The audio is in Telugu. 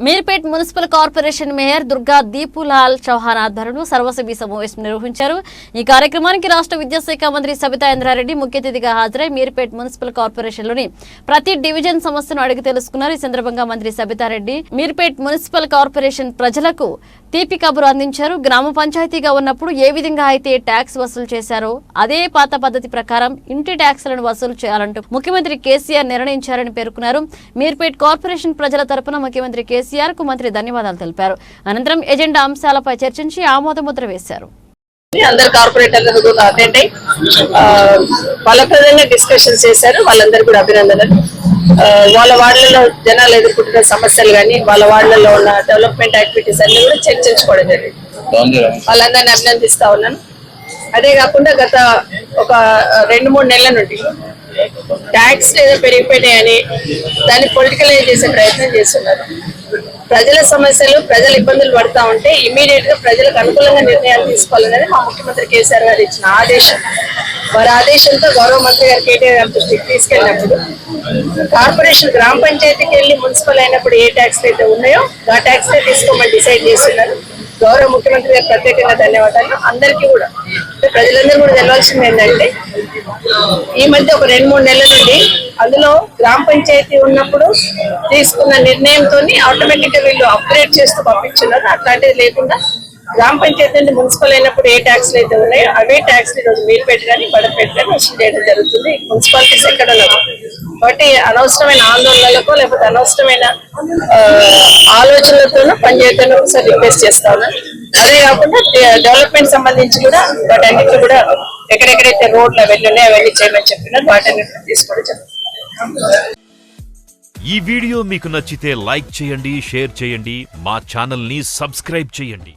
Meerpet municipal corporation mayor Durga Deepulal Chauhan ఆధ్వర్యంలో సర్వసభ్య సమావేశం నిర్వహించారు। ఈ కార్యక్రమానికి రాష్ట్ర విద్యాశాఖ మంత్రి సబితా ఇంద్రారెడ్డి ముఖ్య అతిథిగా హాజరై మీర్పేట్ మున్సిపల్ కార్పొరేషన్లోని ప్రతి డివిజన్ సమస్యను అడిగి తెలుసుకున్నారు। ఈ సందర్భంగా మంత్రి సబితారెడ్డి మీర్పేట్ మున్సిపల్ కార్పొరేషన్ ప్రజలకు తీపి కబురు అందించారు। గ్రామ పంచాయతీగా ఉన్నప్పుడు ఏ విధంగా అయితే ట్యాక్స్ వసూలు చేశారో అదే పాత పద్ధతి ప్రకారం ఇంటి ట్యాక్స్లను వసూలు చేయాలంటూ ముఖ్యమంత్రి కేసీఆర్ నిర్ణయించారని పేర్కొన్నారు। మీర్పేట్ కార్పొరేషన్ ప్రజల తరపున ముఖ్యమంత్రి కేసీఆర్ కు మంత్రి ధన్యవాదాలు తెలిపారు। అనంతరం ఎజెండా అంశాలపై చర్చించి ఆమోదముద్ర వేశారు। అందరు కార్పొరేటర్లు కూడా అటెండ్ అయ్యి ఫలప్రదంగా డిస్కషన్స్ చేశారు। వాళ్ళందరూ కూడా అభినందనలు। వాళ్ళ వార్డులలో జనాలు ఎదుర్కొంటున్న సమస్యలు కానీ వాళ్ళ వార్డులలో ఉన్న డెవలప్మెంట్ యాక్టివిటీస్ అన్ని కూడా చర్చించుకోవడం జరిగింది। వాళ్ళందరినీ అభినందిస్తా ఉన్నాను। అదే కాకుండా గత ఒక 2-3 నెలల నుండి ట్యాక్స్ ఏదో పెరిగిపోయినాయని దాన్ని పొలిటికలైజ్ చేసే ప్రయత్నం చేస్తున్నారు। ప్రజల సమస్యలు ప్రజలు ఇబ్బందులు పడతా ఉంటే ఇమీడియట్ గా ప్రజలకు అనుకూలంగా నిర్ణయాలు తీసుకోవాలనేది మా ముఖ్యమంత్రి కేసీఆర్ గారు ఇచ్చిన ఆదేశం। వారి ఆదేశంతో గౌరవ మంత్రి గారు కేటీఆర్ గారి దృష్టికి తీసుకెళ్ళినప్పుడు కార్పొరేషన్ గ్రామ పంచాయతీకి వెళ్ళి మున్సిపల్ అయినప్పుడు ఏ ట్యాక్స్ అయితే ఉన్నాయో ఆ ట్యాక్స్ తీసుకోమని డిసైడ్ చేస్తున్నారు। గౌరవ ముఖ్యమంత్రి గారు ప్రత్యేకంగా ధన్యవాదాలు। అందరికీ కూడా ప్రజలందరూ కూడా తెలవాల్సింది ఏంటంటే ఈ మధ్య ఒక 2-3 నెలల నుండి అందులో గ్రామ పంచాయతీ ఉన్నప్పుడు తీసుకున్న నిర్ణయంతో ఆటోమేటిక్ గా వీళ్ళు అప్గ్రేడ్ చేస్తూ పంపించున్నారు। అట్లాంటిది లేకుండా గ్రామ పంచాయతీ నుండి మున్సిపల్ అయినప్పుడు ఏ ట్యాక్స్లు అయితే ఉన్నాయో అవే ట్యాక్స్ ఈరోజు మీర్పేట కానీ బడపేట కానీ వసూలు చేయడం జరుగుతుంది మున్సిపాలిటీస్ ఎక్కడ కాబట్టి అనవసరమైన ఆందోళనలకో లేకపోతే అనవసరమైన ఆలోచనలతోనూ పనిచేయడం ఒకసారి రిక్వెస్ట్ చేస్తా ఉన్నాను। అదే కాకుండా డెవలప్మెంట్ సంబంధించి కూడా వాటన్నిటి కూడా ఎక్కడెక్కడైతే రోడ్లు అవన్నీ ఉన్నాయో అవన్నీ చేయమని చెప్పినారు వాటన్నిటిని తీసుకోవడం జరుగుతుంది। ఈ వీడియో మీకు నచ్చితే లైక్ చేయండి, షేర్ చేయండి, మా ఛానల్ ని సబ్స్క్రైబ్ చేయండి।